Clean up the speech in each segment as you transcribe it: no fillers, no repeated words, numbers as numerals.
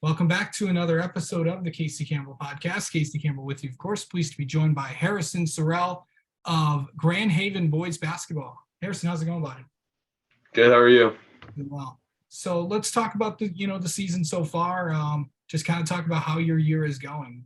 Welcome back to another episode of the Casey Campbell Podcast. Casey Campbell with you, of course. Pleased to be joined by Harrison Sorelle of Grand Haven Boys Basketball. Harrison, how's it going, buddy? Good. How are you? Doing well. So let's talk about the season so far. Just kind of talk about how your year is going.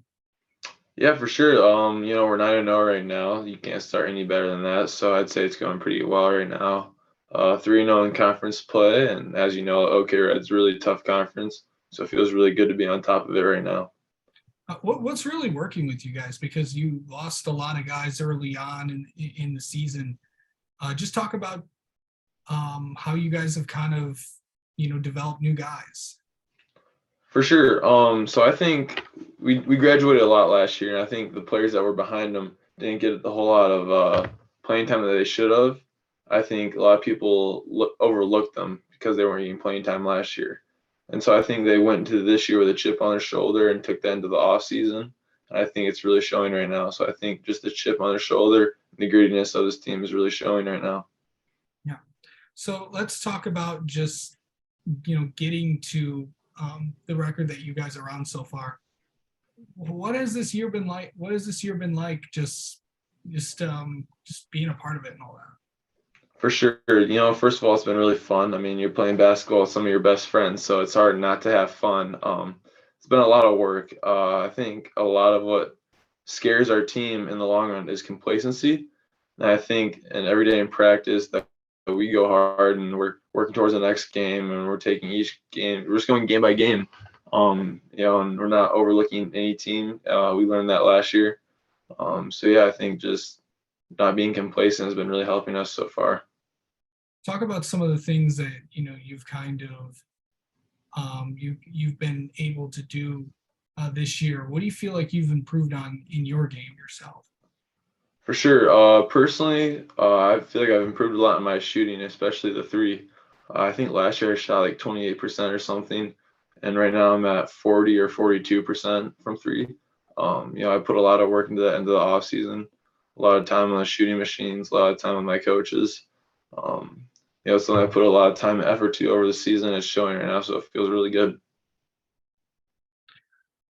Yeah, for sure. We're 9-0 right now. You can't start any better than that. So I'd say it's going pretty well right now. 3-0 in conference play, and as you know, OK Red's a really tough conference. So it feels really good to be on top of it right now. What's really working with you guys? Because you lost a lot of guys early on in the season. Just talk about how you guys have kind of developed new guys. For sure. So I think we graduated a lot last year, and I think the players that were behind them didn't get the whole lot of playing time that they should have. I think a lot of people overlooked them because they weren't getting playing time last year. And so I think they went into this year with a chip on their shoulder and took that into the off season. And I think it's really showing right now. So I think just the chip on their shoulder, the grittiness of this team is really showing right now. Yeah. So let's talk about just getting to the record that you guys are on so far. What has this year been like? Just being a part of it and all that. For sure. First of all, it's been really fun. I mean, you're playing basketball with some of your best friends, so it's hard not to have fun. It's been a lot of work. I think a lot of what scares our team in the long run is complacency. And I think and every day in practice that we go hard and we're working towards the next game and we're taking each game. We're just going game by game. And we're not overlooking any team. We learned that last year. So yeah, I think just not being complacent has been really helping us so far. Talk about some of the things that you've kind of you've been able to do this year. What do you feel like you've improved on in your game yourself? For sure. Personally, I feel like I've improved a lot in my shooting, especially the three. I think last year I shot like 28% or something, and right now I'm at 40 or 42% from three. I put a lot of work into the end of the off season, a lot of time on the shooting machines, a lot of time with my coaches. Something I put a lot of time and effort to over the season. It's showing right now, so it feels really good.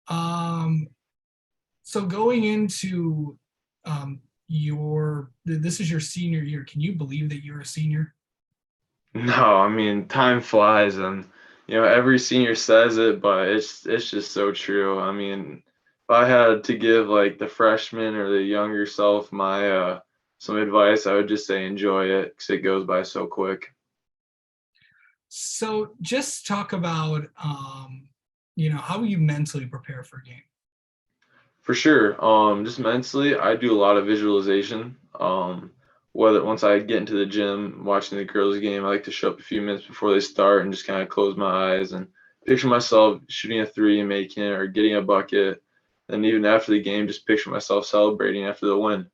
So going into this is your senior year. Can you believe that you're a senior? No, I mean time flies, and every senior says it, but it's just so true. I mean, if I had to give like the freshman or the younger self my some advice, I would just say enjoy it because it goes by so quick. So just talk about how you mentally prepare for a game. For sure. Just mentally, I do a lot of visualization. Whether once I get into the gym, watching the girls' game, I like to show up a few minutes before they start and just kind of close my eyes and picture myself shooting a three and making it or getting a bucket. And even after the game, just picture myself celebrating after the win.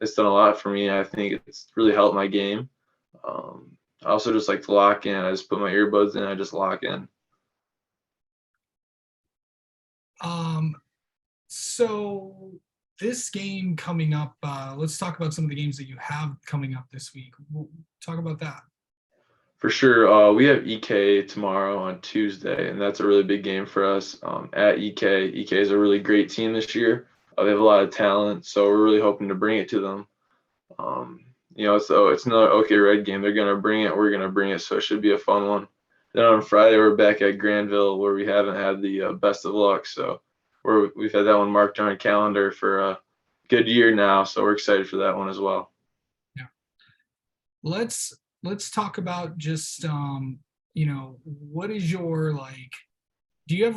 It's done a lot for me. I think it's really helped my game. I also just like to lock in. I just put my earbuds in. I just lock in. So this game coming up, let's talk about some of the games that you have coming up this week. We'll talk about that. For sure. We have EK tomorrow on Tuesday, and that's a really big game for us at EK. EK is a really great team this year. They have a lot of talent, so we're really hoping to bring it to them. So it's another OK Red game. They're going to bring it. We're going to bring it, so it should be a fun one. Then on Friday, we're back at Granville, where we haven't had the best of luck. So we've had that one marked on our calendar for a good year now, so we're excited for that one as well. Yeah. Let's talk about just what is your do you have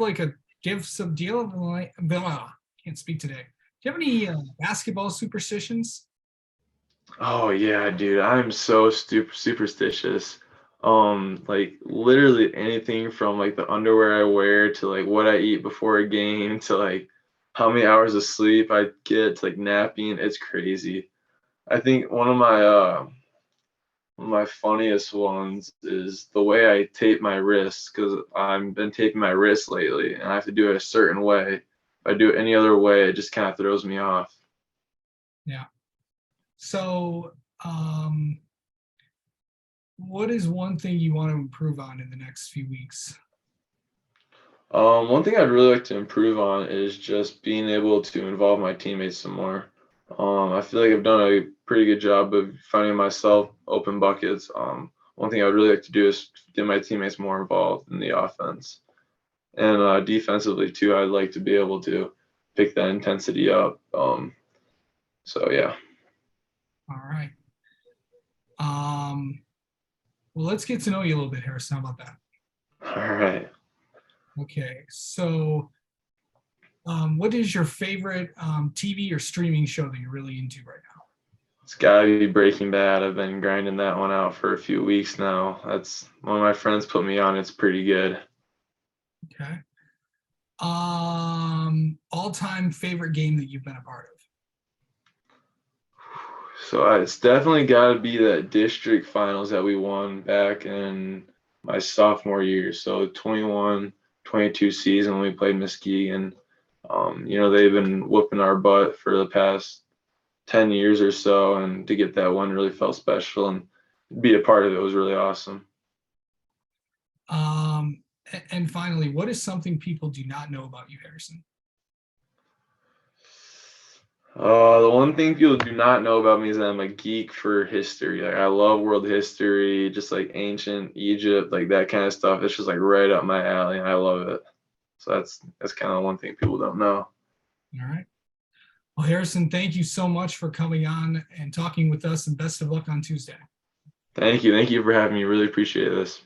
can't speak today. Do you have any basketball superstitions? Oh yeah, dude, I'm so superstitious. Like literally anything from like the underwear I wear to like what I eat before a game to like how many hours of sleep I get to like napping. It's crazy. I think one of my funniest ones is the way I tape my wrists because I've been taping my wrists lately and I have to do it a certain way. If I do it any other way, it just kind of throws me off. Yeah. So, what is one thing you want to improve on in the next few weeks? One thing I'd really like to improve on is just being able to involve my teammates some more. I feel like I've done a pretty good job of finding myself open buckets. One thing I would really like to do is get my teammates more involved in the offense. And defensively too, I'd like to be able to pick that intensity up. So yeah. All right. Well, let's get to know you a little bit, Harrison. How about that? All right. Okay. So, what is your favorite TV or streaming show that you're really into right now? It's gotta be Breaking Bad. I've been grinding that one out for a few weeks now. That's one of my friends put me on. It's pretty good. Okay. All-time favorite game that you've been a part of? So it's definitely got to be that district finals that we won back in my sophomore year. So 21, 22 season when we played Muskegon. They've been whooping our butt for the past 10 years or so, and to get that one really felt special, and be a part of it was really awesome. And finally, what is something people do not know about you, Harrison? The one thing people do not know about me is that I'm a geek for history. Like I love world history, just like ancient Egypt, like that kind of stuff. It's just like right up my alley, and I love it. So that's kind of one thing people don't know. All right. Well, Harrison, thank you so much for coming on and talking with us, and best of luck on Tuesday. Thank you for having me. Really appreciate this.